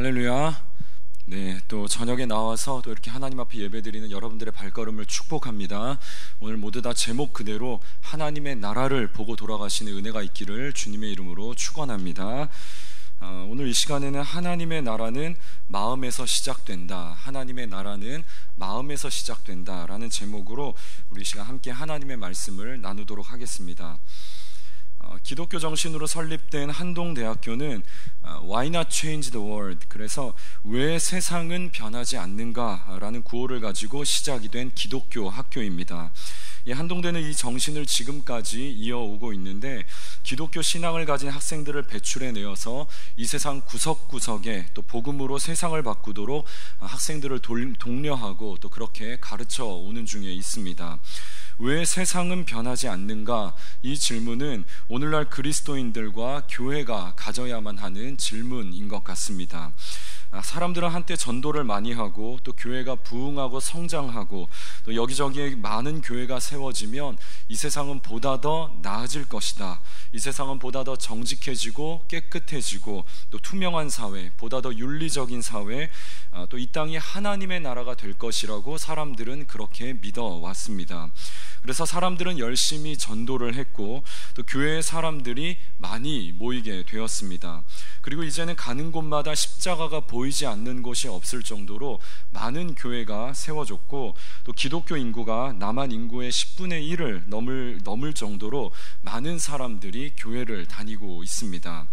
할렐루야. 네, 또 저녁에 나와서 또 이렇게 하나님 앞에 예배드리는 여러분들의 발걸음을 축복합니다. 오늘 모두 다 제목 그대로 하나님의 나라를 보고 돌아가시는 은혜가 있기를 주님의 이름으로 축원합니다. 오늘 이 시간에는 하나님의 나라는 마음에서 시작된다, 하나님의 나라는 마음에서 시작된다 라는 제목으로 우리 이 시간 함께 하나님의 말씀을 나누도록 하겠습니다. 기독교 정신으로 설립된 한동대학교는 Why not change the world? 그래서 왜 세상은 변하지 않는가? 라는 구호를 가지고 시작이 된 기독교 학교입니다. 한동대는 이 정신을 지금까지 이어오고 있는데, 기독교 신앙을 가진 학생들을 배출해내어서 이 세상 구석구석에 또 복음으로 세상을 바꾸도록 학생들을 독려하고 또 그렇게 가르쳐 오는 중에 있습니다. 왜 세상은 변하지 않는가? 이 질문은 오늘날 그리스도인들과 교회가 가져야만 하는 질문인 것 같습니다. 사람들은 한때 전도를 많이 하고 또 교회가 부흥하고 성장하고 또 여기저기에 많은 교회가 세워지면 이 세상은 보다 더 나아질 것이다, 이 세상은 보다 더 정직해지고 깨끗해지고 또 투명한 사회, 보다 더 윤리적인 사회, 또 이 땅이 하나님의 나라가 될 것이라고 사람들은 그렇게 믿어왔습니다. 그래서 사람들은 열심히 전도를 했고 또 교회에 사람들이 많이 모이게 되었습니다. 그리고 이제는 가는 곳마다 십자가가 보이지 않는 곳이 없을 정도로 많은 교회가 세워졌고, 또 기독교 인구가 남한 인구의 10분의 1을 넘을 정도로 많은 사람들이 교회를 다니고 있습니다.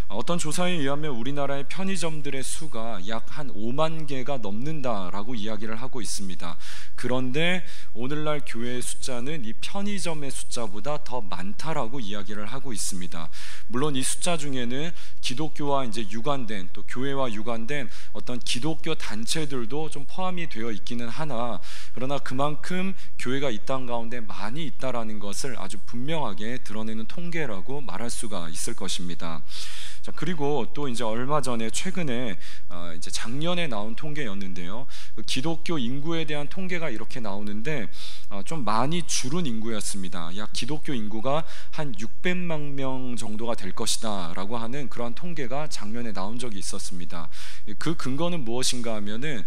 어떤 조사에 의하면 우리나라의 편의점들의 수가 약 한 5만 개가 넘는다라고 이야기를 하고 있습니다. 그런데 오늘날 교회의 숫자는 이 편의점의 숫자보다 더 많다라고 이야기를 하고 있습니다. 물론 이 숫자 중에는 기독교와 이제 유관된, 또 교회와 유관된 어떤 기독교 단체들도 좀 포함이 되어 있기는 하나, 그러나 그만큼 교회가 이 땅 가운데 많이 있다라는 것을 아주 분명하게 드러내는 통계라고 말할 수가 있을 것입니다. 자, 그리고 또 이제 얼마 전에 최근에 이제 작년에 나온 통계였는데요. 그 기독교 인구에 대한 통계가 이렇게 나오는데 좀 많이 줄은 인구였습니다. 약 기독교 인구가 한 600만 명 정도가 될 것이다 라고 하는 그러한 통계가 작년에 나온 적이 있었습니다. 그 근거는 무엇인가 하면은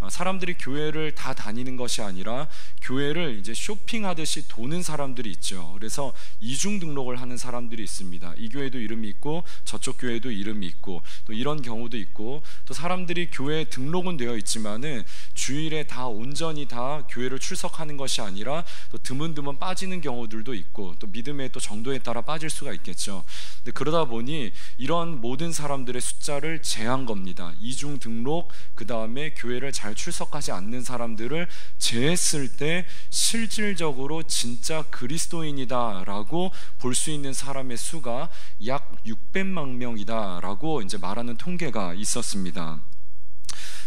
사람들이 교회를 다 다니는 것이 아니라 교회를 이제 쇼핑하듯이 도는 사람들이 있죠. 그래서 이중 등록을 하는 사람들이 있습니다. 이 교회도 이름이 있고 저쪽 교회도 이름이 있고 또 이런 경우도 있고, 또 사람들이 교회에 등록은 되어 있지만은 주일에 다 온전히 다 교회를 출석하는 것이 아니라 또 드문드문 빠지는 경우들도 있고, 또 믿음의 또 정도에 따라 빠질 수가 있겠죠. 근데 그러다 보니 이런 모든 사람들의 숫자를 제한 겁니다. 이중 등록, 그 다음에 교회를 잘 출석하지 않는 사람들을 제했을 때 실질적으로 진짜 그리스도인이다 라고 볼 수 있는 사람의 수가 약 600만 명이다 라고 이제 말하는 통계가 있었습니다.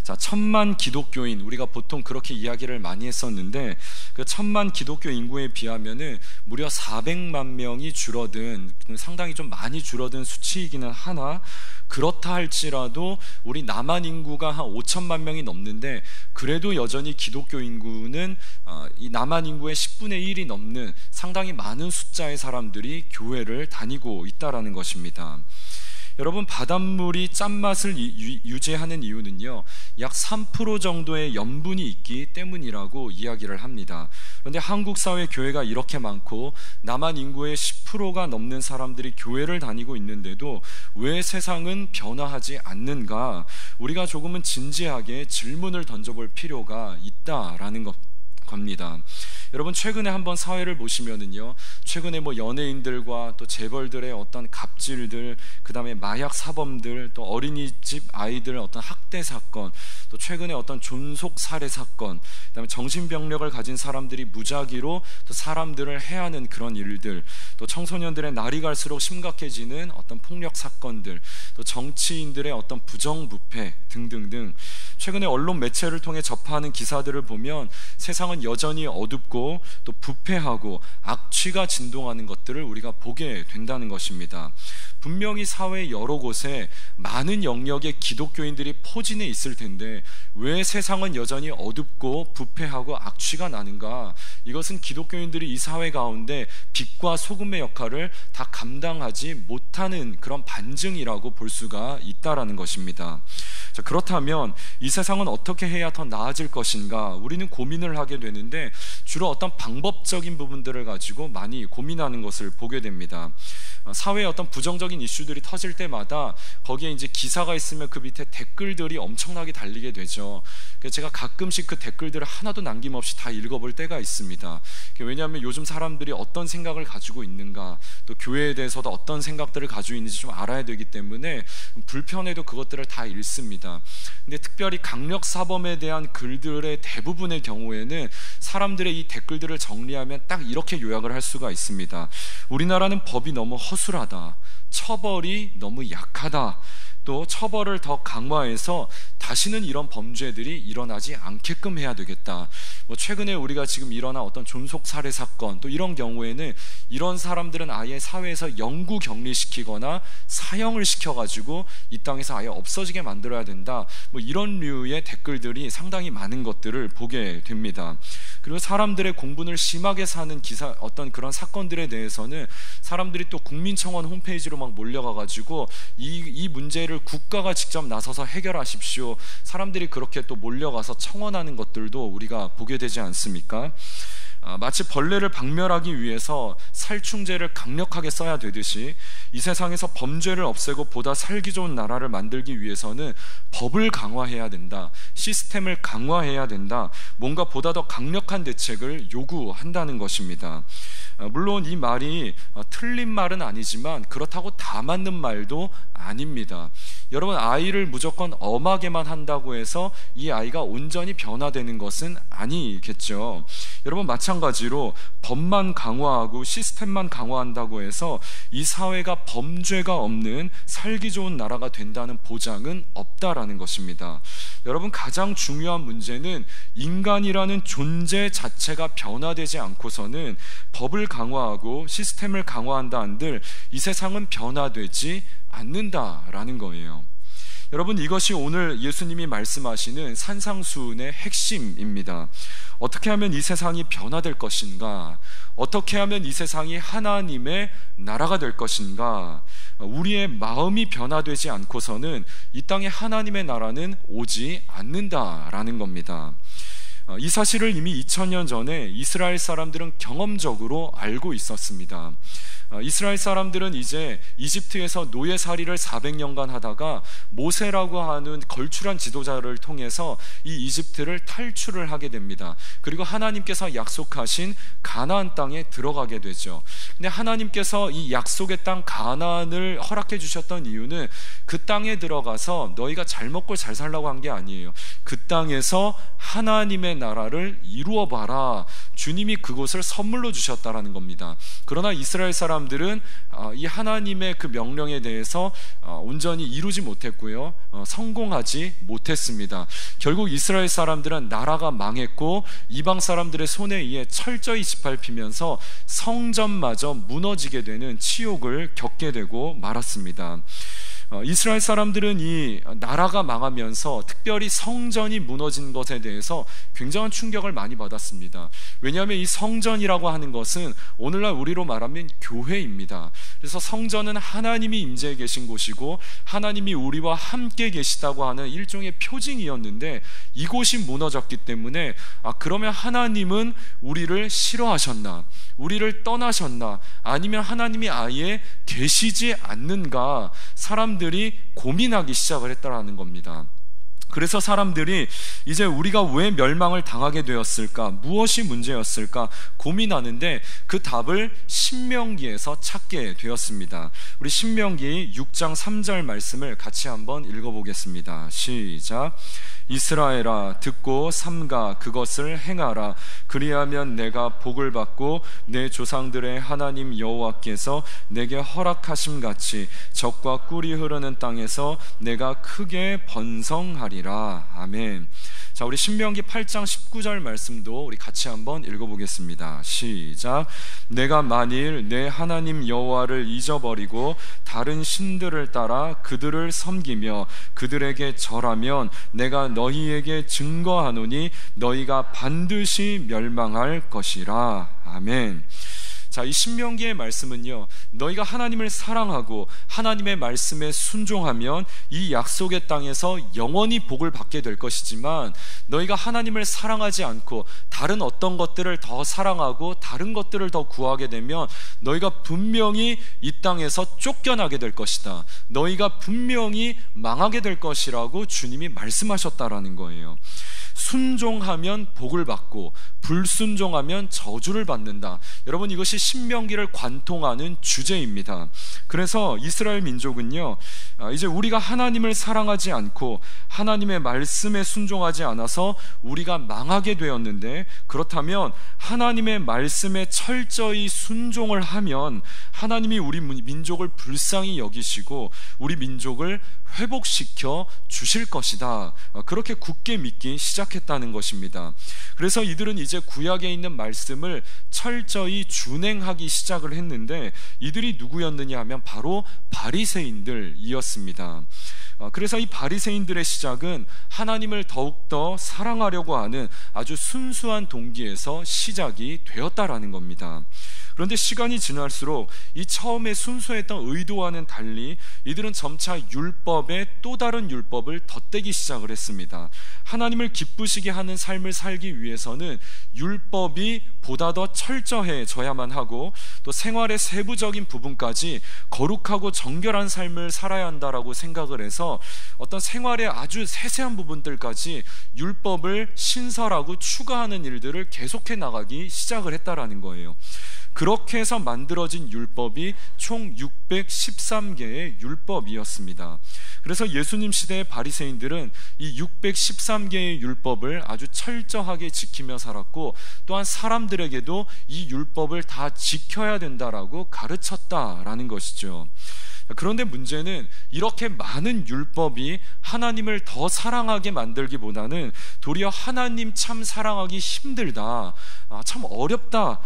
자, 1000만 기독교인, 우리가 보통 그렇게 이야기를 많이 했었는데 그 1000만 기독교 인구에 비하면은 무려 400만 명이 줄어든, 상당히 좀 많이 줄어든 수치이기는 하나, 그렇다 할지라도 우리 남한 인구가 한 5천만 명이 넘는데 그래도 여전히 기독교 인구는 이 남한 인구의 10분의 1이 넘는 상당히 많은 숫자의 사람들이 교회를 다니고 있다라는 것입니다. 여러분, 바닷물이 짠맛을 유지하는 이유는요, 약 3% 정도의 염분이 있기 때문이라고 이야기를 합니다. 그런데 한국 사회 교회가 이렇게 많고 남한 인구의 10%가 넘는 사람들이 교회를 다니고 있는데도 왜 세상은 변화하지 않는가? 우리가 조금은 진지하게 질문을 던져볼 필요가 있다라는 겁니다. 여러분, 최근에 한번 사회를 보시면은요, 최근에 뭐 연예인들과 또 재벌들의 어떤 갑질들, 그 다음에 마약 사범들, 또 어린이집 아이들 어떤 학대 사건, 또 최근에 어떤 존속 살해 사건, 그 다음에 정신병력을 가진 사람들이 무작위로 또 사람들을 해하는 그런 일들, 또 청소년들의 날이 갈수록 심각해지는 어떤 폭력 사건들, 또 정치인들의 어떤 부정부패 등등등, 최근에 언론 매체를 통해 접하는 기사들을 보면 세상은 여전히 어둡고 또 부패하고 악취가 진동하는 것들을 우리가 보게 된다는 것입니다. 분명히 사회 여러 곳에 많은 영역의 기독교인들이 포진해 있을 텐데 왜 세상은 여전히 어둡고 부패하고 악취가 나는가? 이것은 기독교인들이 이 사회 가운데 빛과 소금의 역할을 다 감당하지 못하는 그런 반증이라고 볼 수가 있다라는 것입니다. 자, 그렇다면 이 세상은 어떻게 해야 더 나아질 것인가? 우리는 고민을 하게 되는데 주로 어떤 방법적인 부분들을 가지고 많이 고민하는 것을 보게 됩니다. 사회에 어떤 부정적인 이슈들이 터질 때마다 거기에 이제 기사가 있으면 그 밑에 댓글들이 엄청나게 달리게 되죠. 그래서 제가 가끔씩 그 댓글들을 하나도 남김없이 다 읽어볼 때가 있습니다. 왜냐하면 요즘 사람들이 어떤 생각을 가지고 있는가, 또 교회에 대해서도 어떤 생각들을 가지고 있는지 좀 알아야 되기 때문에 불편해도 그것들을 다 읽습니다. 근데 특별히 강력 사범에 대한 글들의 대부분의 경우에는 사람들의 이 댓글들을 정리하면 딱 이렇게 요약을 할 수가 있습니다. 우리나라는 법이 너무 허술하다, 처벌이 너무 약하다, 또 처벌을 더 강화해서 다시는 이런 범죄들이 일어나지 않게끔 해야 되겠다. 최근에 우리가 지금 일어난 어떤 존속 살해 사건, 또 이런 경우에는 이런 사람들은 아예 사회에서 영구 격리시키거나 사형을 시켜가지고 이 땅에서 아예 없어지게 만들어야 된다. 이런 류의 댓글들이 상당히 많은 것들을 보게 됩니다. 그리고 사람들의 공분을 심하게 사는 기사, 어떤 그런 사건들에 대해서는 사람들이 또 국민청원 홈페이지로 막 몰려가가지고 이 문제를 국가가 직접 나서서 해결하십시오, 사람들이 그렇게 또 몰려가서 청원하는 것들도 우리가 보게 되지 않습니까? 마치 벌레를 박멸하기 위해서 살충제를 강력하게 써야 되듯이 이 세상에서 범죄를 없애고 보다 살기 좋은 나라를 만들기 위해서는 법을 강화해야 된다, 시스템을 강화해야 된다, 뭔가 보다 더 강력한 대책을 요구한다는 것입니다. 물론 이 말이 틀린 말은 아니지만 그렇다고 다 맞는 말도 아닙니다. 여러분, 아이를 무조건 엄하게만 한다고 해서 이 아이가 온전히 변화되는 것은 아니겠죠. 여러분, 마찬가지로 법만 강화하고 시스템만 강화한다고 해서 이 사회가 범죄가 없는 살기 좋은 나라가 된다는 보장은 없다라는 것입니다. 여러분, 가장 중요한 문제는 인간이라는 존재 자체가 변화되지 않고서는 법을 강화하고 시스템을 강화한다 한들 이 세상은 변화되지 않는다라는 거예요. 여러분, 이것이 오늘 예수님이 말씀하시는 산상수훈의 핵심입니다. 어떻게 하면 이 세상이 변화될 것인가? 어떻게 하면 이 세상이 하나님의 나라가 될 것인가? 우리의 마음이 변화되지 않고서는 이 땅에 하나님의 나라는 오지 않는다라는 겁니다. 이 사실을 이미 2000년 전에 이스라엘 사람들은 경험적으로 알고 있었습니다. 이스라엘 사람들은 이제 이집트에서 노예살이를 400년간 하다가 모세라고 하는 걸출한 지도자를 통해서 이 이집트를 탈출을 하게 됩니다. 그리고 하나님께서 약속하신 가나안 땅에 들어가게 되죠. 근데 하나님께서 이 약속의 땅 가나안을 허락해 주셨던 이유는 그 땅에 들어가서 너희가 잘 먹고 잘 살라고 한 게 아니에요. 그 땅에서 하나님의 나라를 이루어 봐라, 주님이 그곳을 선물로 주셨다라는 겁니다. 그러나 이스라엘 사람들은 이 하나님의 그 명령에 대해서 온전히 이루지 못했고요, 성공하지 못했습니다. 결국 이스라엘 사람들은 나라가 망했고 이방 사람들의 손에 의해 철저히 짓밟히면서 성전마저 무너지게 되는 치욕을 겪게 되고 말았습니다. 이스라엘 사람들은 이 나라가 망하면서 특별히 성전이 무너진 것에 대해서 굉장한 충격을 많이 받았습니다. 왜냐하면 이 성전이라고 하는 것은 오늘날 우리로 말하면 교회입니다. 그래서 성전은 하나님이 임재해 계신 곳이고 하나님이 우리와 함께 계시다고 하는 일종의 표징이었는데 이곳이 무너졌기 때문에 그러면 하나님은 우리를 싫어하셨나? 우리를 떠나셨나? 아니면 하나님이 아예 계시지 않는가? 사람들이 고민하기 시작을 했다라는 겁니다. 그래서 사람들이 이제 우리가 왜 멸망을 당하게 되었을까? 무엇이 문제였을까? 고민하는데 그 답을 신명기에서 찾게 되었습니다. 우리 신명기 6장 3절 말씀을 같이 한번 읽어보겠습니다. 시작. 이스라엘아, 듣고 삼가 그것을 행하라. 그리하면 내가 복을 받고 내 조상들의 하나님 여호와께서 내게 허락하심 같이 적과 꿀이 흐르는 땅에서 내가 크게 번성하리라. 아멘. 자, 우리 신명기 8장 19절 말씀도 우리 같이 한번 읽어보겠습니다. 시작. 내가 만일 내 하나님 여호와를 잊어버리고 다른 신들을 따라 그들을 섬기며 그들에게 절하면 내가 너희에게 증거하노니 너희가 반드시 멸망할 것이라. 아멘. 자, 이 신명기의 말씀은요, 너희가 하나님을 사랑하고 하나님의 말씀에 순종하면 이 약속의 땅에서 영원히 복을 받게 될 것이지만, 너희가 하나님을 사랑하지 않고 다른 어떤 것들을 더 사랑하고 다른 것들을 더 구하게 되면 너희가 분명히 이 땅에서 쫓겨나게 될 것이다, 너희가 분명히 망하게 될 것이라고 주님이 말씀하셨다라는 거예요. 순종하면 복을 받고 불순종하면 저주를 받는다. 여러분, 이것이 신명기를 관통하는 주제입니다. 그래서 이스라엘 민족은요, 이제 우리가 하나님을 사랑하지 않고 하나님의 말씀에 순종하지 않아서 우리가 망하게 되었는데, 그렇다면 하나님의 말씀에 철저히 순종을 하면 하나님이 우리 민족을 불쌍히 여기시고 우리 민족을 회복시켜 주실 것이다. 그렇게 굳게 믿기 시작했다는 것입니다. 그래서 이들은 이제 구약에 있는 말씀을 철저히 준행하기 시작을 했는데, 이들이 누구였느냐 하면 바로 바리새인들이었습니다. 그래서 이 바리새인들의 시작은 하나님을 더욱더 사랑하려고 하는 아주 순수한 동기에서 시작이 되었다라는 겁니다. 그런데 시간이 지날수록 이 처음에 순수했던 의도와는 달리 이들은 점차 율법에 또 다른 율법을 덧대기 시작을 했습니다. 하나님을 기쁘시게 하는 삶을 살기 위해서는 율법이 보다 더 철저해져야만 하고, 또 생활의 세부적인 부분까지 거룩하고 정결한 삶을 살아야 한다라고 생각을 해서 어떤 생활의 아주 세세한 부분들까지 율법을 신설하고 추가하는 일들을 계속해 나가기 시작을 했다라는 거예요. 그렇게 해서 만들어진 율법이 총 613개의 율법이었습니다. 그래서 예수님 시대의 바리새인들은 이 613개의 율법을 아주 철저하게 지키며 살았고, 또한 사람들에게도 이 율법을 다 지켜야 된다라고 가르쳤다라는 것이죠. 그런데 문제는 이렇게 많은 율법이 하나님을 더 사랑하게 만들기보다는 도리어 하나님 참 사랑하기 힘들다, 참 어렵다,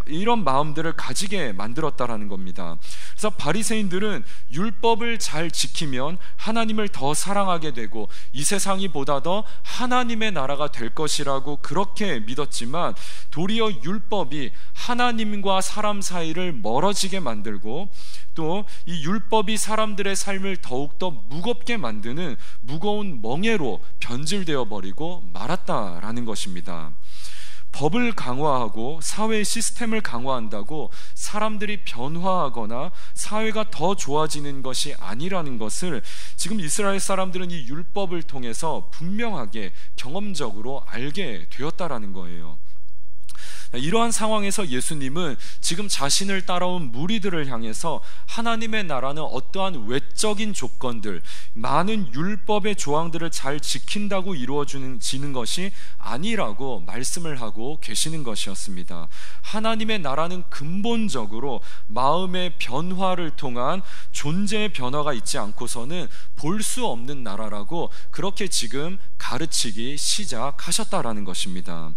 이런 마음들을 가지게 만들었다라는 겁니다. 그래서 바리새인들은 율법을 잘 지키면 하나님을 더 사랑하게 되고 이 세상이 보다 더 하나님의 나라가 될 것이라고 그렇게 믿었지만, 도리어 율법이 하나님과 사람 사이를 멀어지게 만들고, 또 이 율법이 사람들의 삶을 더욱더 무겁게 만드는 무거운 멍에로 변질되어 버리고 말았다라는 것입니다. 법을 강화하고 사회의 시스템을 강화한다고 사람들이 변화하거나 사회가 더 좋아지는 것이 아니라는 것을 지금 이스라엘 사람들은 이 율법을 통해서 분명하게 경험적으로 알게 되었다라는 거예요. 이러한 상황에서 예수님은 지금 자신을 따라온 무리들을 향해서 하나님의 나라는 어떠한 외적인 조건들, 많은 율법의 조항들을 잘 지킨다고 이루어지는 것이 아니라고 말씀을 하고 계시는 것이었습니다. 하나님의 나라는 근본적으로 마음의 변화를 통한 존재의 변화가 있지 않고서는 볼 수 없는 나라라고 그렇게 지금 가르치기 시작하셨다라는 것입니다.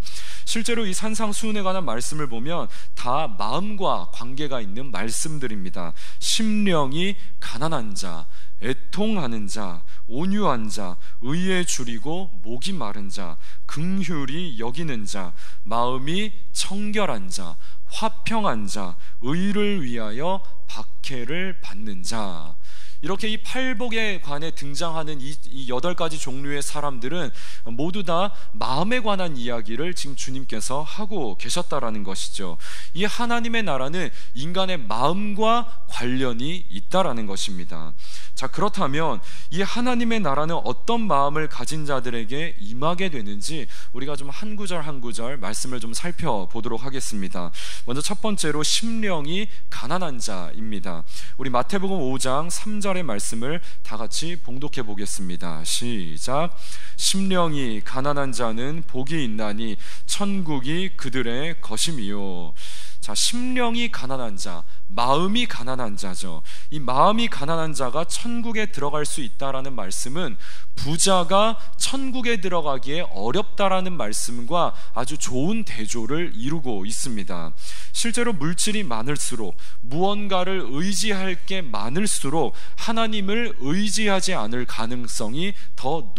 실제로 이 산상수훈에 관한 말씀을 보면 다 마음과 관계가 있는 말씀들입니다. 심령이 가난한 자, 애통하는 자, 온유한 자, 의에 줄이고 목이 마른 자, 긍휼히 여기는 자, 마음이 청결한 자, 화평한 자, 의를 위하여 박해를 받는 자. 이렇게 이 팔복에 관해 등장하는 이 8가지 종류의 사람들은 모두 다 마음에 관한 이야기를 지금 주님께서 하고 계셨다라는 것이죠. 이 하나님의 나라는 인간의 마음과 관련이 있다라는 것입니다. 자, 그렇다면 이 하나님의 나라는 어떤 마음을 가진 자들에게 임하게 되는지 우리가 좀 한 구절 한 구절 말씀을 좀 살펴보도록 하겠습니다. 먼저 첫 번째로 심령이 가난한 자입니다. 우리 마태복음 5장 3절의 말씀을 다 같이 봉독해 보겠습니다. 시작. 심령이 가난한 자는 복이 있나니 천국이 그들의 것임이요. 자, 심령이 가난한 자, 마음이 가난한 자죠. 이 마음이 가난한 자가 천국에 들어갈 수 있다라는 말씀은 부자가 천국에 들어가기에 어렵다라는 말씀과 아주 좋은 대조를 이루고 있습니다. 실제로 물질이 많을수록, 무언가를 의지할 게 많을수록 하나님을 의지하지 않을 가능성이 더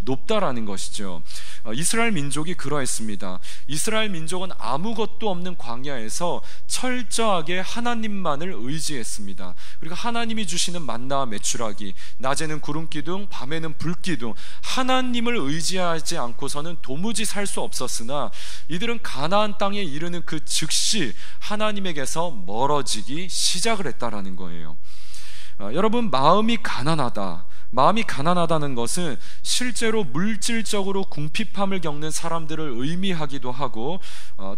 높다라는 것이죠. 이스라엘 민족이 그러했습니다. 이스라엘 민족은 아무것도 없는 광야에서 철저하게 하나님만을 의지했습니다. 그리고 하나님이 주시는 만나와 메추라기, 낮에는 구름기둥, 밤에는 불기둥, 하나님을 의지하지 않고서는 도무지 살 수 없었으나 이들은 가나안 땅에 이르는 그 즉시 하나님에게서 멀어지기 시작을 했다라는 거예요. 여러분, 마음이 가난하다는 것은 실제로 물질적으로 궁핍함을 겪는 사람들을 의미하기도 하고,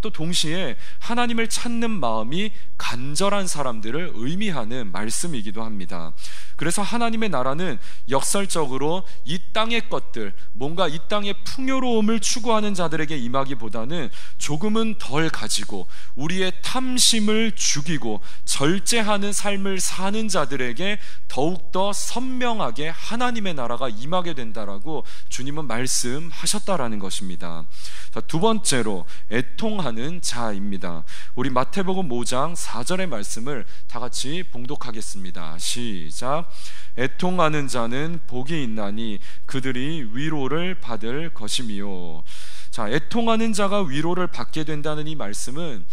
또 동시에 하나님을 찾는 마음이 간절한 사람들을 의미하는 말씀이기도 합니다. 그래서 하나님의 나라는 역설적으로 이 땅의 것들, 뭔가 이 땅의 풍요로움을 추구하는 자들에게 임하기보다는 조금은 덜 가지고 우리의 탐심을 죽이고 절제하는 삶을 사는 자들에게 더욱더 선명하게 하나님의 나라가 임하게 된다라고 주님은 말씀하셨다라는 것입니다. 자, 두 번째로 애통하는 자입니다. 우리 마태복음 5장 4절의 말씀을 다 같이 봉독하겠습니다. 시작. 애통하는 자는 복이 있나니 그들이 위로를 받을 것이미요. 자, 애통하는 자가 위로를 받게 된다는 이 말씀은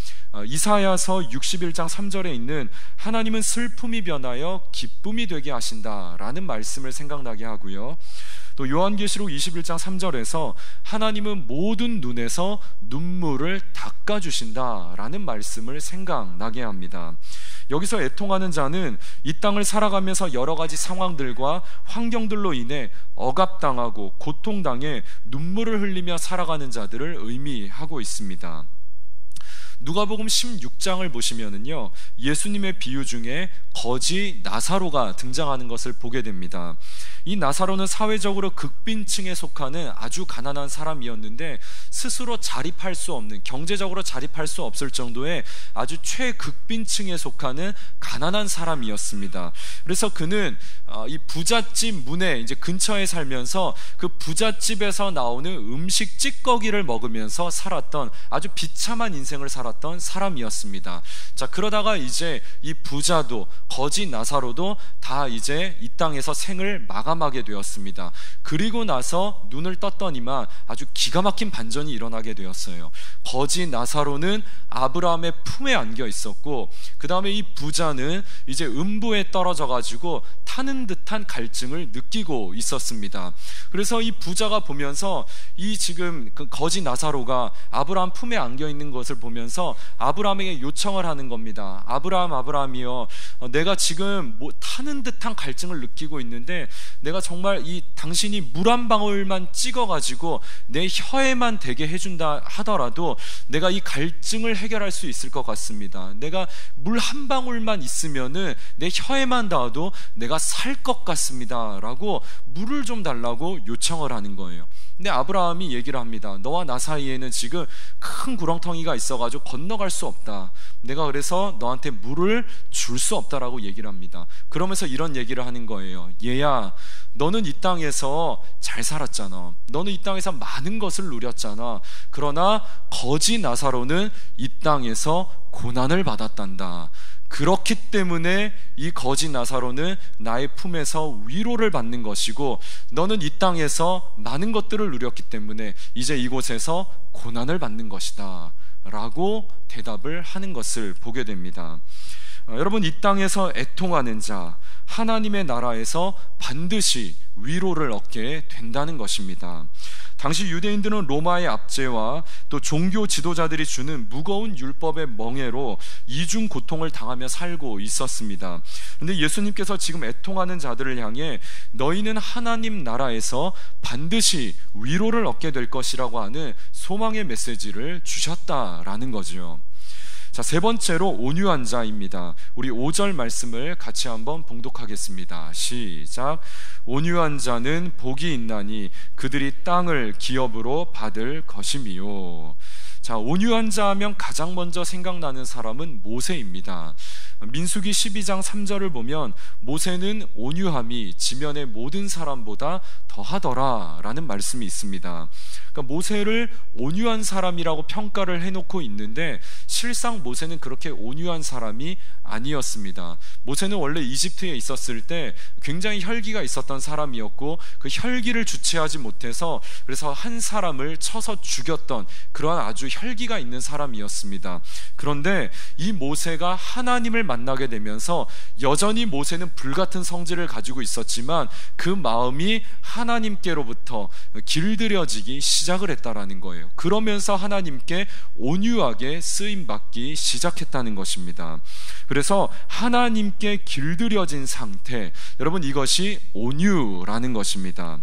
이사야서 61장 3절에 있는 하나님은 슬픔이 변하여 기쁨이 되게 하신다라는 말씀을 생각나게 하고요, 또 요한계시록 21장 3절에서 하나님은 모든 눈에서 눈물을 닦아주신다라는 말씀을 생각나게 합니다. 여기서 애통하는 자는 이 땅을 살아가면서 여러 가지 상황들과 환경들로 인해 억압당하고 고통당해 눈물을 흘리며 살아가는 자들을 의미하고 있습니다. 누가복음 16장을 보시면은요, 예수님의 비유 중에 거지 나사로가 등장하는 것을 보게 됩니다. 이 나사로는 사회적으로 극빈층에 속하는 아주 가난한 사람이었는데 스스로 자립할 수 없는, 경제적으로 자립할 수 없을 정도의 아주 최극빈층에 속하는 가난한 사람이었습니다. 그래서 그는 이 부잣집 문에 이제 근처에 살면서 그 부잣집에서 나오는 음식 찌꺼기를 먹으면서 살았던 아주 비참한 인생을 살았던 사람이었습니다. 자, 그러다가 이제 이 부자도 거지 나사로도 다 이제 이 땅에서 생을 마감하게 되었습니다. 그리고 나서 눈을 떴더니만 아주 기가 막힌 반전이 일어나게 되었어요. 거지 나사로는 아브라함의 품에 안겨 있었고, 그 다음에 이 부자는 이제 음부에 떨어져 가지고 타는 듯한 갈증을 느끼고 있었습니다. 그래서 이 부자가 보면서 이 지금 그 거지 나사로가 아브라함 품에 안겨 있는 것을 보면서 아브라함에게 요청을 하는 겁니다. 아브라함이여, 내가 지금 타는 듯한 갈증을 느끼고 있는데 내가 정말 이 당신이 물 한 방울만 찍어가지고 내 혀에만 대게 해준다 하더라도 내가 이 갈증을 해결할 수 있을 것 같습니다. 내가 물 한 방울만 있으면은 내 혀에만 닿아도 내가 살 것 같습니다 라고 물을 좀 달라고 요청을 하는 거예요. 근데 아브라함이 얘기를 합니다. 너와 나 사이에는 지금 큰 구렁텅이가 있어가지고 건너갈 수 없다. 내가 그래서 너한테 물을 줄 수 없다라고 얘기를 합니다. 그러면서 이런 얘기를 하는 거예요. 얘야, 너는 이 땅에서 잘 살았잖아. 너는 이 땅에서 많은 것을 누렸잖아. 그러나 거지 나사로는 이 땅에서 고난을 받았단다. 그렇기 때문에 이 거지 나사로는 나의 품에서 위로를 받는 것이고, 너는 이 땅에서 많은 것들을 누렸기 때문에 이제 이곳에서 고난을 받는 것이다 라고 대답을 하는 것을 보게 됩니다. 여러분, 이 땅에서 애통하는 자, 하나님의 나라에서 반드시 위로를 얻게 된다는 것입니다. 당시 유대인들은 로마의 압제와 또 종교 지도자들이 주는 무거운 율법의 멍에로 이중 고통을 당하며 살고 있었습니다. 그런데 예수님께서 지금 애통하는 자들을 향해 너희는 하나님 나라에서 반드시 위로를 얻게 될 것이라고 하는 소망의 메시지를 주셨다라는 거죠. 자, 세 번째로 온유한 자입니다. 우리 5절 말씀을 같이 한번 봉독하겠습니다. 시작. 온유한 자는 복이 있나니 그들이 땅을 기업으로 받을 것이미요. 자, 온유한 자 하면 가장 먼저 생각나는 사람은 모세입니다. 민수기 12장 3절을 보면 모세는 온유함이 지면의 모든 사람보다 더하더라 라는 말씀이 있습니다. 그러니까 모세를 온유한 사람이라고 평가를 해놓고 있는데 실상 모세는 그렇게 온유한 사람이 아니었습니다. 모세는 원래 이집트에 있었을 때 굉장히 혈기가 있었던 사람이었고 그 혈기를 주체하지 못해서 그래서 한 사람을 쳐서 죽였던 그러한 아주 혈기가 있는 사람이었습니다. 그런데 이 모세가 하나님을 만나게 되면서 여전히 모세는 불같은 성질을 가지고 있었지만 그 마음이 하나님께로부터 길들여지기 시작을 했다라는 거예요. 그러면서 하나님께 온유하게 쓰임받기 시작했다는 것입니다. 그래서 하나님께 길들여진 상태, 여러분 이것이 온유라는 것입니다.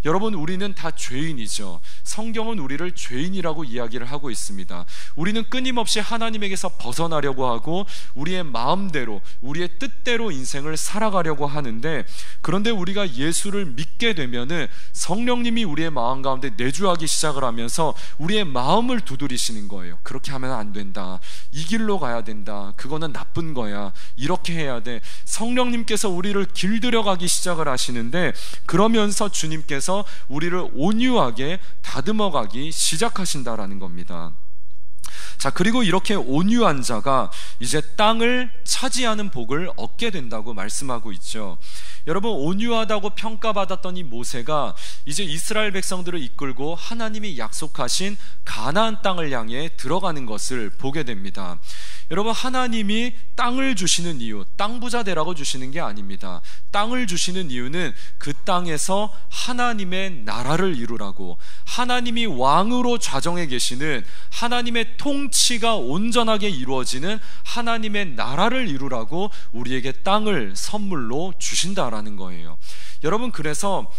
여러분 우리는 다 죄인이죠. 성경은 우리를 죄인이라고 이야기를 하고 있습니다. 우리는 끊임없이 하나님에게서 벗어나려고 하고 우리의 마음대로 우리의 뜻대로 인생을 살아가려고 하는데, 그런데 우리가 예수를 믿게 되면은 성령님이 우리의 마음 가운데 내주하기 시작을 하면서 우리의 마음을 두드리시는 거예요. 그렇게 하면 안 된다, 이 길로 가야 된다, 그거는 나쁜 거야, 이렇게 해야 돼. 성령님께서 우리를 길들여가기 시작을 하시는데, 그러면서 주님께서 우리를 온유하게 다듬어가기 시작하신다라는 겁니다. 자, 그리고 이렇게 온유한 자가 이제 땅을 차지하는 복을 얻게 된다고 말씀하고 있죠. 여러분, 온유하다고 평가받았던 이 모세가 이제 이스라엘 백성들을 이끌고 하나님이 약속하신 가나안 땅을 향해 들어가는 것을 보게 됩니다. 여러분, 하나님이 땅을 주시는 이유, 땅 부자 되라고 주시는 게 아닙니다. 땅을 주시는 이유는 그 땅에서 하나님의 나라를 이루라고, 하나님이 왕으로 좌정해 계시는 하나님의 통치가 온전하게 이루어지는 하나님의 나라를 이루라고 우리에게 땅을 선물로 주신다라는 거예요. 여러분, 그래서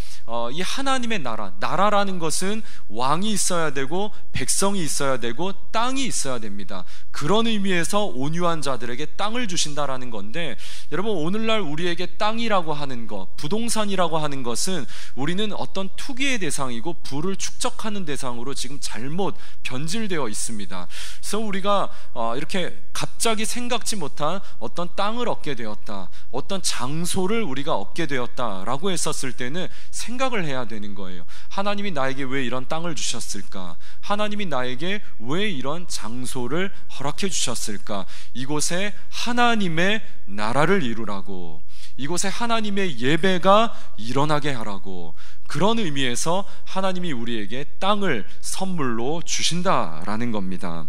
이 하나님의 나라라는 것은 왕이 있어야 되고 백성이 있어야 되고 땅이 있어야 됩니다. 그런 의미에서 온유한 자들에게 땅을 주신다라는 건데, 여러분 오늘날 우리에게 땅이라고 하는 것, 부동산이라고 하는 것은 우리는 어떤 투기의 대상이고 부를 축적하는 대상으로 지금 잘못 변질되어 있습니다. 그래서 우리가 이렇게 갑자기 생각지 못한 어떤 땅을 얻게 되었다, 어떤 장소를 우리가 얻게 되었다라고 했었을 때는 생각을 해야 되는 거예요. 하나님이 나에게 왜 이런 땅을 주셨을까? 하나님이 나에게 왜 이런 장소를 허락해 주셨을까? 이곳에 하나님의 나라를 이루라고, 이곳에 하나님의 예배가 일어나게 하라고, 그런 의미에서 하나님이 우리에게 땅을 선물로 주신다라는 겁니다.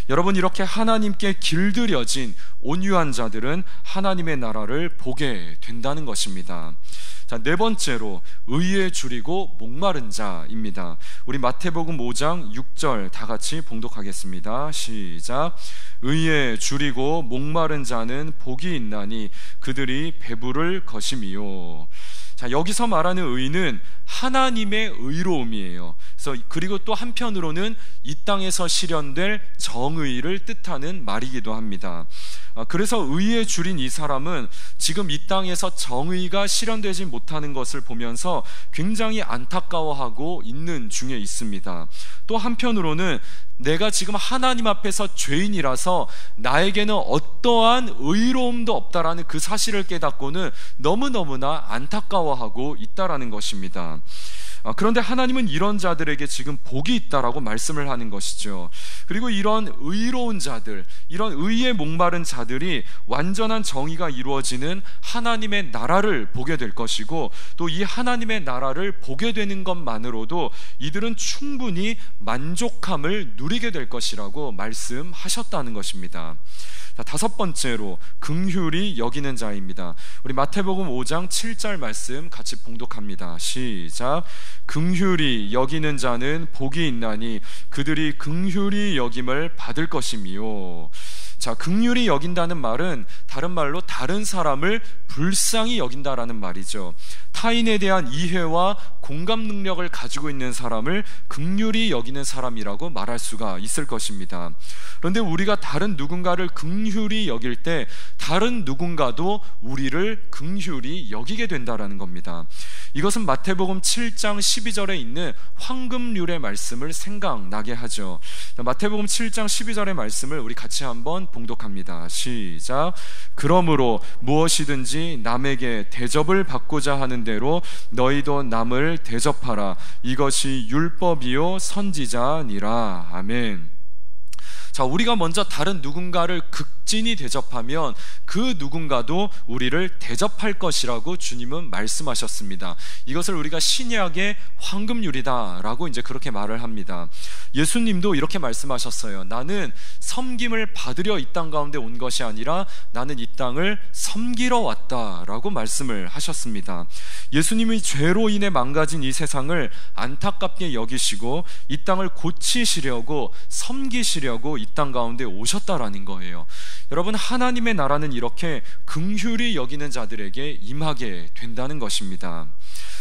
여러분, 이렇게 하나님께 길들여진 온유한 자들은 하나님의 나라를 보게 된다는 것입니다. 자, 네 번째로 의에 줄이고 목마른 자입니다. 우리 마태복음 5장 6절 다 같이 봉독하겠습니다. 시작. 의에 줄이고 목마른 자는 복이 있나니 그들이 배부를 것임이요. 자, 여기서 말하는 의는 하나님의 의로움이에요. 그래서 그리고 또 한편으로는 이 땅에서 실현될 정의를 뜻하는 말이기도 합니다. 그래서 의에 줄인 이 사람은 지금 이 땅에서 정의가 실현되지 못하는 것을 보면서 굉장히 안타까워하고 있는 중에 있습니다. 또 한편으로는 내가 지금 하나님 앞에서 죄인이라서 나에게는 어떠한 의로움도 없다라는 그 사실을 깨닫고는 너무너무나 안타까워하고 있다라는 것입니다. 그런데 하나님은 이런 자들에게 지금 복이 있다라고 말씀을 하는 것이죠. 그리고 이런 의로운 자들, 이런 의에 목마른 자들이 완전한 정의가 이루어지는 하나님의 나라를 보게 될 것이고, 또 이 하나님의 나라를 보게 되는 것만으로도 이들은 충분히 만족함을 누리게 될 것이라고 말씀하셨다는 것입니다. 자, 다섯 번째로 긍휼히 여기는 자입니다. 우리 마태복음 5장 7절 말씀 같이 봉독합니다. 시작. 긍휼히 여기는 자는 복이 있나니 그들이 긍휼히 여김을 받을 것임이요. 자, 긍휼히 여긴다는 말은 다른 말로 다른 사람을 불쌍히 여긴다라는 말이죠. 타인에 대한 이해와 공감 능력을 가지고 있는 사람을 긍휼히 여기는 사람이라고 말할 수가 있을 것입니다. 그런데 우리가 다른 누군가를 긍휼히 여길 때 다른 누군가도 우리를 긍휼히 여기게 된다라는 겁니다. 이것은 마태복음 7장 12절에 있는 황금률의 말씀을 생각나게 하죠. 마태복음 7장 12절의 말씀을 우리 같이 한번 한번 봉독합니다. 시작. 그러므로 무엇이든지 남에게 대접을 받고자 하는 대로 너희도 남을 대접하라. 이것이 율법이요 선지자니라. 아멘. 자, 우리가 먼저 다른 누군가를 극진히 대접하면 그 누군가도 우리를 대접할 것이라고 주님은 말씀하셨습니다. 이것을 우리가 신약의 황금률이다라고 이제 그렇게 말을 합니다. 예수님도 이렇게 말씀하셨어요. 나는 섬김을 받으려 이 땅 가운데 온 것이 아니라 나는 이 땅을 섬기러 왔다라고 말씀을 하셨습니다. 예수님이 죄로 인해 망가진 이 세상을 안타깝게 여기시고 이 땅을 고치시려고 섬기시려고 이 땅 가운데 오셨다라는 거예요. 여러분, 하나님의 나라는 이렇게 긍휼히 여기는 자들에게 임하게 된다는 것입니다.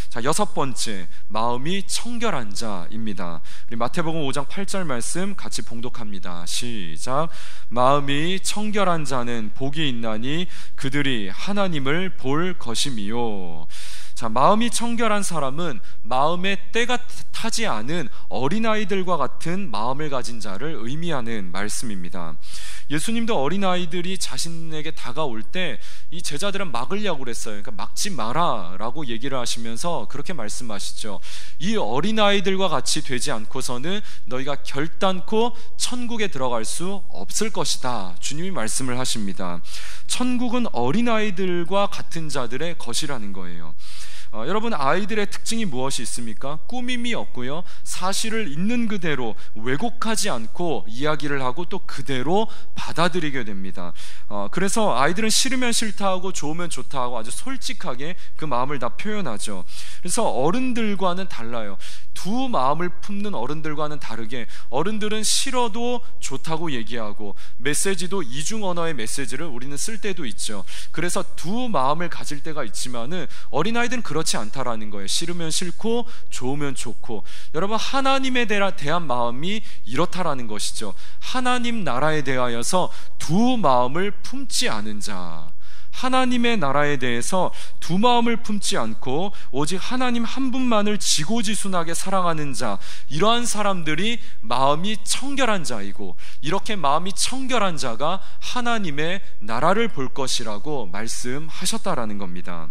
자, 6번째, 마음이 청결한 자입니다. 우리 마태복음 5장 8절 말씀 같이 봉독합니다. 시작. 마음이 청결한 자는 복이 있나니 그들이 하나님을 볼 것임이요. 자, 마음이 청결한 사람은 마음에 때가 타지 않은 어린아이들과 같은 마음을 가진 자를 의미하는 말씀입니다. 예수님도 어린아이들이 자신에게 다가올 때 이 제자들은 막으려고 그랬어요. 그러니까 막지 마라 라고 얘기를 하시면서 그렇게 말씀하시죠. 이 어린아이들과 같이 되지 않고서는 너희가 결단코 천국에 들어갈 수 없을 것이다, 주님이 말씀을 하십니다. 천국은 어린아이들과 같은 자들의 것이라는 거예요. 여러분, 아이들의 특징이 무엇이 있습니까? 꾸밈이 없고요, 사실을 있는 그대로 왜곡하지 않고 이야기를 하고 또 그대로 받아들이게 됩니다. 그래서 아이들은 싫으면 싫다 하고 좋으면 좋다 하고 아주 솔직하게 그 마음을 다 표현하죠. 그래서 어른들과는 달라요. 두 마음을 품는 어른들과는 다르게 어른들은 싫어도 좋다고 얘기하고 메시지도 이중 언어의 메시지를 우리는 쓸 때도 있죠. 그래서 두 마음을 가질 때가 있지만은 어린아이들은 그렇지 않다라는 거예요. 싫으면 싫고 좋으면 좋고. 여러분, 하나님에 대한 마음이 이렇다라는 것이죠. 하나님 나라에 대하여서 두 마음을 품지 않은 자, 하나님의 나라에 대해서 두 마음을 품지 않고 오직 하나님 한 분만을 지고지순하게 사랑하는 자, 이러한 사람들이 마음이 청결한 자이고, 이렇게 마음이 청결한 자가 하나님의 나라를 볼 것이라고 말씀하셨다라는 겁니다.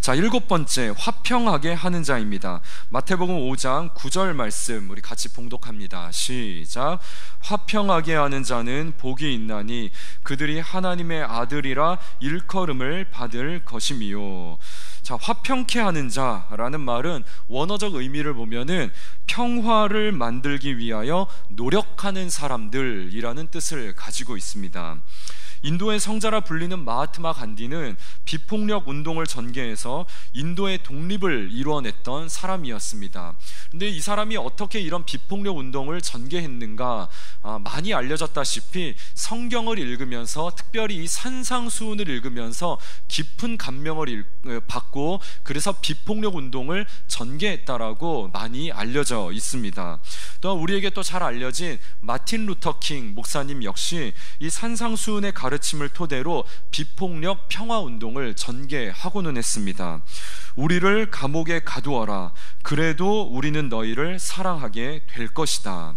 자, 7번째, 화평하게 하는 자입니다. 마태복음 5장 9절 말씀 우리 같이 봉독합니다. 시작. 화평하게 하는 자는 복이 있나니 그들이 하나님의 아들이라 일컬음을 받을 것임이요. 자, 화평케 하는 자라는 말은 원어적 의미를 보면은 평화를 만들기 위하여 노력하는 사람들이라는 뜻을 가지고 있습니다. 인도의 성자라 불리는 마하트마 간디는 비폭력 운동을 전개해서 인도의 독립을 이루어냈던 사람이었습니다. 근데 이 사람이 어떻게 이런 비폭력 운동을 전개했는가? 많이 알려졌다시피 성경을 읽으면서, 특별히 이 산상수훈을 읽으면서 깊은 감명을 받고 그래서 비폭력 운동을 전개했다라고 많이 알려져 있습니다. 또 우리에게 또 잘 알려진 마틴 루터 킹 목사님 역시 이 산상수훈의 가르침을 토대로 비폭력 평화운동을 전개하고는 했습니다. 우리를 감옥에 가두어라. 그래도 우리는 너희를 사랑하게 될 것이다.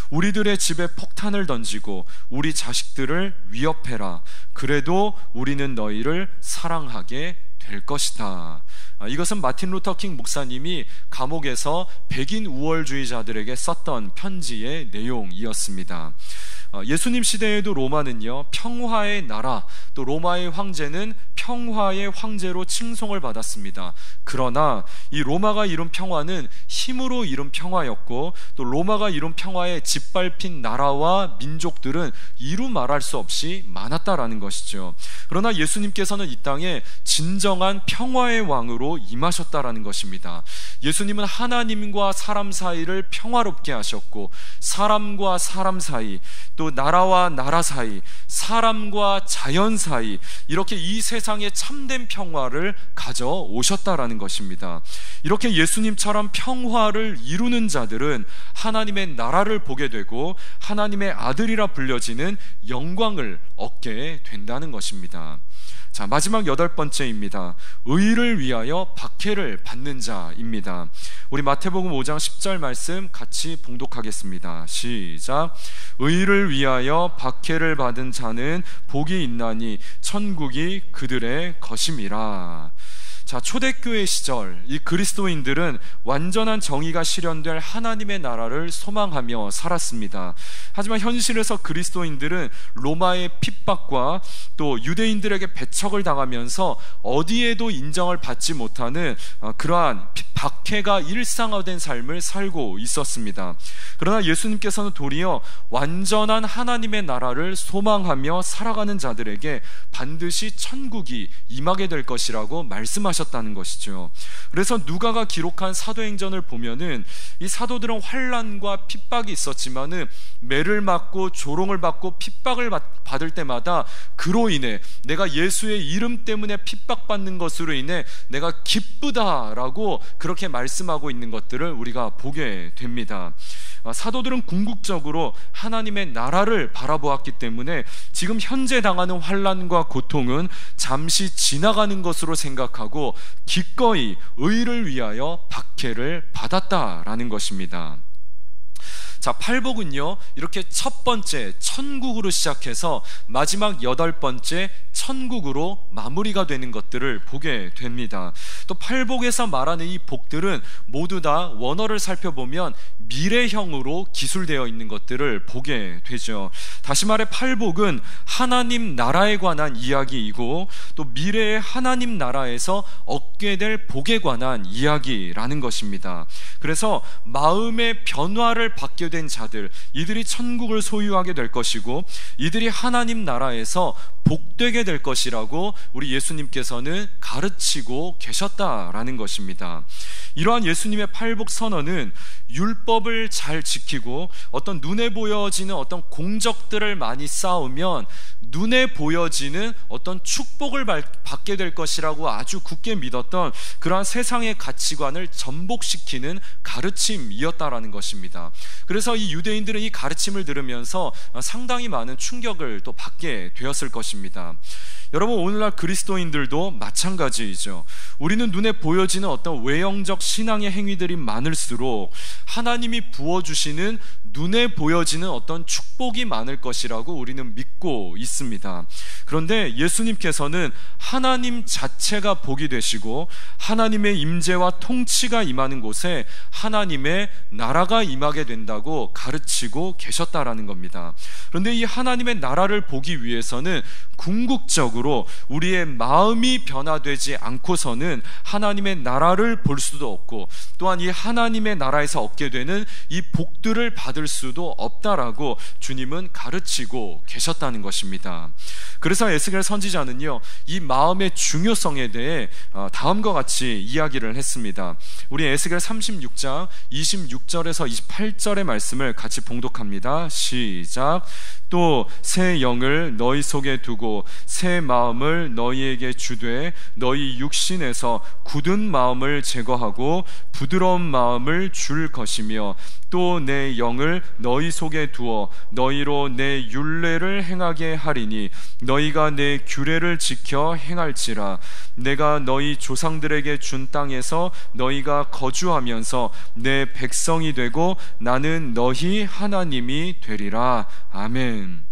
우리들의 집에 폭탄을 던지고 우리 자식들을 위협해라. 그래도 우리는 너희를 사랑하게 될 것이다. 이것은 마틴 루터 킹 목사님이 감옥에서 백인 우월주의자들에게 썼던 편지의 내용이었습니다. 예수님 시대에도 로마는요, 평화의 나라, 또 로마의 황제는 평화의 황제로 칭송을 받았습니다. 그러나 이 로마가 이룬 평화는 힘으로 이룬 평화였고, 또 로마가 이룬 평화에 짓밟힌 나라와 민족들은 이루 말할 수 없이 많았다라는 것이죠. 그러나 예수님께서는 이 땅에 진정한 평화의 왕으로 임하셨다라는 것입니다. 예수님은 하나님과 사람 사이를 평화롭게 하셨고, 사람과 사람 사이, 또 나라와 나라 사이, 사람과 자연 사이, 이렇게 이 세상에 참된 평화를 가져오셨다라는 것입니다. 이렇게 예수님처럼 평화를 이루는 자들은 하나님의 나라를 보게 되고 하나님의 아들이라 불려지는 영광을 얻게 된다는 것입니다. 자, 마지막 8번째입니다. 의를 위하여 박해를 받는 자입니다. 우리 마태복음 5장 10절 말씀 같이 봉독하겠습니다. 시작. 의를 위하여 박해를 받은 자는 복이 있나니 천국이 그들의 것임이라. 자, 초대교회 시절 이 그리스도인들은 완전한 정의가 실현될 하나님의 나라를 소망하며 살았습니다. 하지만 현실에서 그리스도인들은 로마의 핍박과 또 유대인들에게 배척을 당하면서 어디에도 인정을 받지 못하는 그러한 박해가 일상화된 삶을 살고 있었습니다. 그러나 예수님께서는 도리어 완전한 하나님의 나라를 소망하며 살아가는 자들에게 반드시 천국이 임하게 될 것이라고 말씀하셨다는 것이죠. 그래서 누가가 기록한 사도행전을 보면은 이 사도들은 환난과 핍박이 있었지만은 매를 맞고 조롱을 받고 핍박을 받을 때마다 그로 인해 내가 예수의 이름 때문에 핍박받는 것으로 인해 내가 기쁘다라고 그렇게 말씀하고 있는 것들을 우리가 보게 됩니다. 사도들은 궁극적으로 하나님의 나라를 바라보았기 때문에 지금 현재 당하는 환난과 고통은 잠시 지나가는 것으로 생각하고 기꺼이 의를 위하여 박해를 받았다라는 것입니다. 자, 팔복은요, 이렇게 첫 번째 천국으로 시작해서 마지막 8번째 천국으로 마무리가 되는 것들을 보게 됩니다. 또 팔복에서 말하는 이 복들은 모두 다 원어를 살펴보면 미래형으로 기술되어 있는 것들을 보게 되죠. 다시 말해 팔복은 하나님 나라에 관한 이야기이고 또 미래의 하나님 나라에서 얻게 될 복에 관한 이야기라는 것입니다. 그래서 마음의 변화를 받게 된 자들, 이들이 천국을 소유하게 될 것이고 이들이 하나님 나라에서 복되게 될 것이라고 우리 예수님께서는 가르치고 계셨다라는 것입니다. 이러한 예수님의 팔복 선언은 율법을 잘 지키고 어떤 눈에 보여지는 어떤 공적들을 많이 쌓으면 눈에 보여지는 어떤 축복을 받게 될 것이라고 아주 굳게 믿었던 그러한 세상의 가치관을 전복시키는 가르침이었다라는 것입니다. 그래서 이 유대인들은 이 가르침을 들으면서 상당히 많은 충격을 또 받게 되었을 것입니다. 여러분, 오늘날 그리스도인들도 마찬가지이죠. 우리는 눈에 보여지는 어떤 외형적 신앙의 행위들이 많을수록 하나님이 부어주시는 눈에 보여지는 어떤 축복이 많을 것이라고 우리는 믿고 있습니다. 그런데 예수님께서는 하나님 자체가 복이 되시고 하나님의 임재와 통치가 임하는 곳에 하나님의 나라가 임하게 된다고 가르치고 계셨다라는 겁니다. 그런데 이 하나님의 나라를 보기 위해서는 궁극적으로 우리의 마음이 변화되지 않고서는 하나님의 나라를 볼 수도 없고 또한 이 하나님의 나라에서 얻게 되는 이 복들을 받을 수도 없다라고 주님은 가르치고 계셨다는 것입니다. 그래서 에스겔 선지자는요, 이 마음의 중요성에 대해 다음과 같이 이야기를 했습니다. 우리 에스겔 36장 26절에서 28절의 말씀을 같이 봉독합니다. 시작. 또 새 영을 너희 속에 두고 새 마음을 너희에게 주되 너희 육신에서 굳은 마음을 제거하고 부드러운 마음을 줄 것이며 또 내 영을 너희 속에 두어 너희로 내 율례를 행하게 하리니 너희가 내 규례를 지켜 행할지라. 내가 너희 조상들에게 준 땅에서 너희가 거주하면서 내 백성이 되고 나는 너희 하나님이 되리라. 아멘.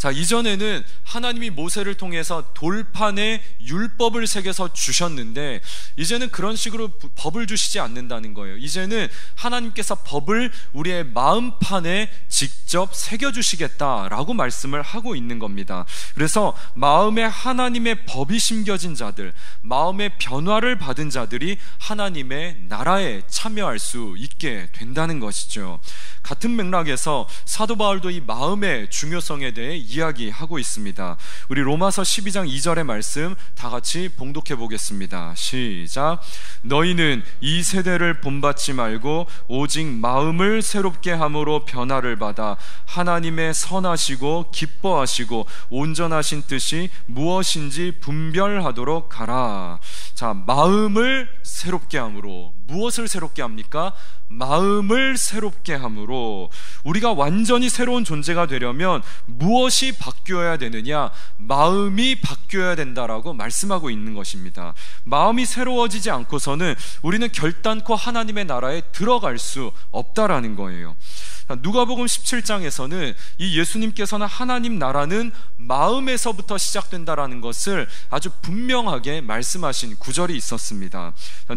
자, 이전에는 하나님이 모세를 통해서 돌판에 율법을 새겨서 주셨는데 이제는 그런 식으로 법을 주시지 않는다는 거예요. 이제는 하나님께서 법을 우리의 마음판에 직접 새겨주시겠다라고 말씀을 하고 있는 겁니다. 그래서 마음에 하나님의 법이 심겨진 자들, 마음의 변화를 받은 자들이 하나님의 나라에 참여할 수 있게 된다는 것이죠. 같은 맥락에서 사도 바울도 이 마음의 중요성에 대해 이야기하고 있습니다. 우리 로마서 12장 2절의 말씀 다 같이 봉독해 보겠습니다. 시작. 너희는 이 세대를 본받지 말고 오직 마음을 새롭게 함으로 변화를 받아 하나님의 선하시고 기뻐하시고 온전하신 뜻이 무엇인지 분별하도록 하라. 자, 마음을 새롭게 함으로 무엇을 새롭게 합니까? 마음을 새롭게 함으로. 우리가 완전히 새로운 존재가 되려면 무엇이 바뀌어야 되느냐? 마음이 바뀌어야 된다라고 말씀하고 있는 것입니다. 마음이 새로워지지 않고서는 우리는 결단코 하나님의 나라에 들어갈 수 없다라는 거예요. 누가복음 17장에서는 이 예수님께서는 하나님 나라는 마음에서부터 시작된다라는 것을 아주 분명하게 말씀하신 구절이 있었습니다.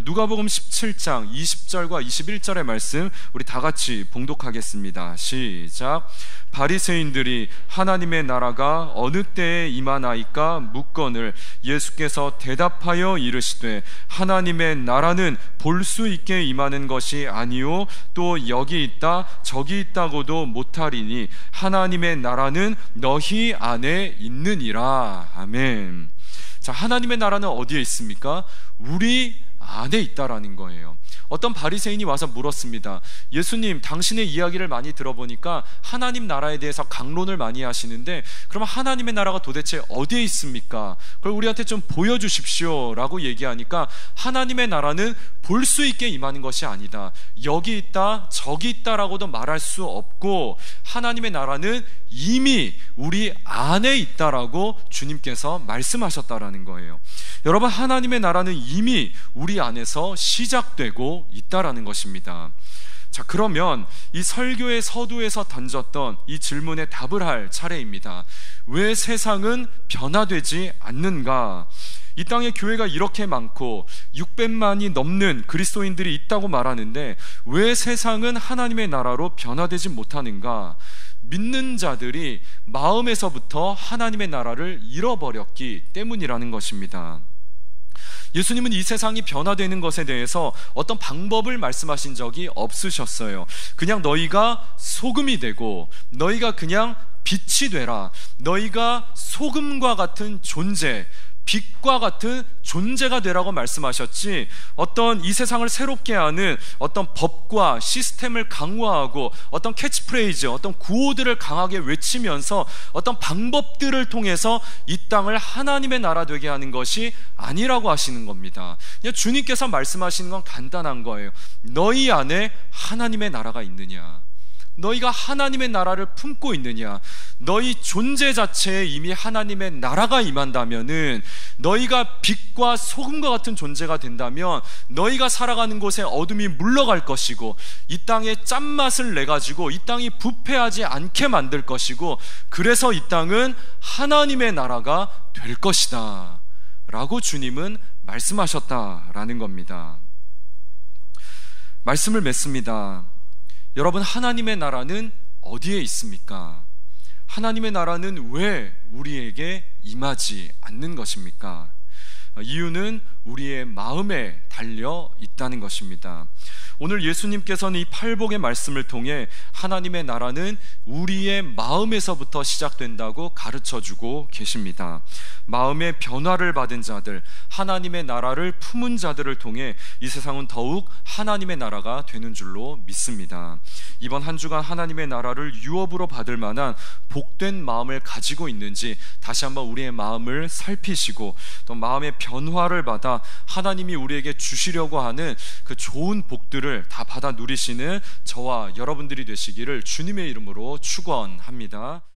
누가복음 17장 20절과 21절의 말씀 우리 다 같이 봉독하겠습니다. 시작. 바리새인들이 하나님의 나라가 어느 때에 임하나이까 묻거늘 예수께서 대답하여 이르시되 하나님의 나라는 볼 수 있게 임하는 것이 아니요 또 여기 있다 저기 있다고도 못하리니 하나님의 나라는 너희 안에 있느니라. 아멘. 자, 하나님의 나라는 어디에 있습니까? 우리 안에 있다라는 거예요. 어떤 바리새인이 와서 물었습니다. 예수님, 당신의 이야기를 많이 들어보니까 하나님 나라에 대해서 강론을 많이 하시는데 그러면 하나님의 나라가 도대체 어디에 있습니까? 그걸 우리한테 좀 보여주십시오 라고 얘기하니까 하나님의 나라는 볼 수 있게 임하는 것이 아니다. 여기 있다 저기 있다라고도 말할 수 없고 하나님의 나라는 이미 우리 안에 있다라고 주님께서 말씀하셨다라는 거예요. 여러분, 하나님의 나라는 이미 우리 안에서 시작되고 있다라는 것입니다. 자, 그러면 이 설교의 서두에서 던졌던 이 질문에 답을 할 차례입니다. 왜 세상은 변화되지 않는가? 이 땅에 교회가 이렇게 많고 600만이 넘는 그리스도인들이 있다고 말하는데 왜 세상은 하나님의 나라로 변화되지 못하는가? 믿는 자들이 마음에서부터 하나님의 나라를 잃어버렸기 때문이라는 것입니다. 예수님은 이 세상이 변화되는 것에 대해서 어떤 방법을 말씀하신 적이 없으셨어요. 그냥 너희가 소금이 되고 너희가 그냥 빛이 되라. 너희가 소금과 같은 존재, 빛과 같은 존재가 되라고 말씀하셨지, 어떤 이 세상을 새롭게 하는 어떤 법과 시스템을 강화하고 어떤 캐치프레이즈, 어떤 구호들을 강하게 외치면서 어떤 방법들을 통해서 이 땅을 하나님의 나라 되게 하는 것이 아니라고 하시는 겁니다. 그냥 주님께서 말씀하시는 건 간단한 거예요. 너희 안에 하나님의 나라가 있느냐? 너희가 하나님의 나라를 품고 있느냐? 너희 존재 자체에 이미 하나님의 나라가 임한다면은, 너희가 빛과 소금과 같은 존재가 된다면 너희가 살아가는 곳에 어둠이 물러갈 것이고 이 땅에 짠맛을 내가지고 이 땅이 부패하지 않게 만들 것이고, 그래서 이 땅은 하나님의 나라가 될 것이다 라고 주님은 말씀하셨다라는 겁니다. 말씀을 맺습니다. 여러분, 하나님의 나라는 어디에 있습니까? 하나님의 나라는 왜 우리에게 임하지 않는 것입니까? 이유는 우리의 마음에 달려 있다는 것입니다. 오늘 예수님께서는 이 팔복의 말씀을 통해 하나님의 나라는 우리의 마음에서부터 시작된다고 가르쳐주고 계십니다. 마음의 변화를 받은 자들, 하나님의 나라를 품은 자들을 통해 이 세상은 더욱 하나님의 나라가 되는 줄로 믿습니다. 이번 한 주간 하나님의 나라를 유업으로 받을 만한 복된 마음을 가지고 있는지 다시 한번 우리의 마음을 살피시고, 또 마음의 변화를 받아 하나님이 우리에게 주시려고 하는 그 좋은 복들을 다 받아 누리시는 저와 여러분들이 되시기를 주님의 이름으로 축원합니다.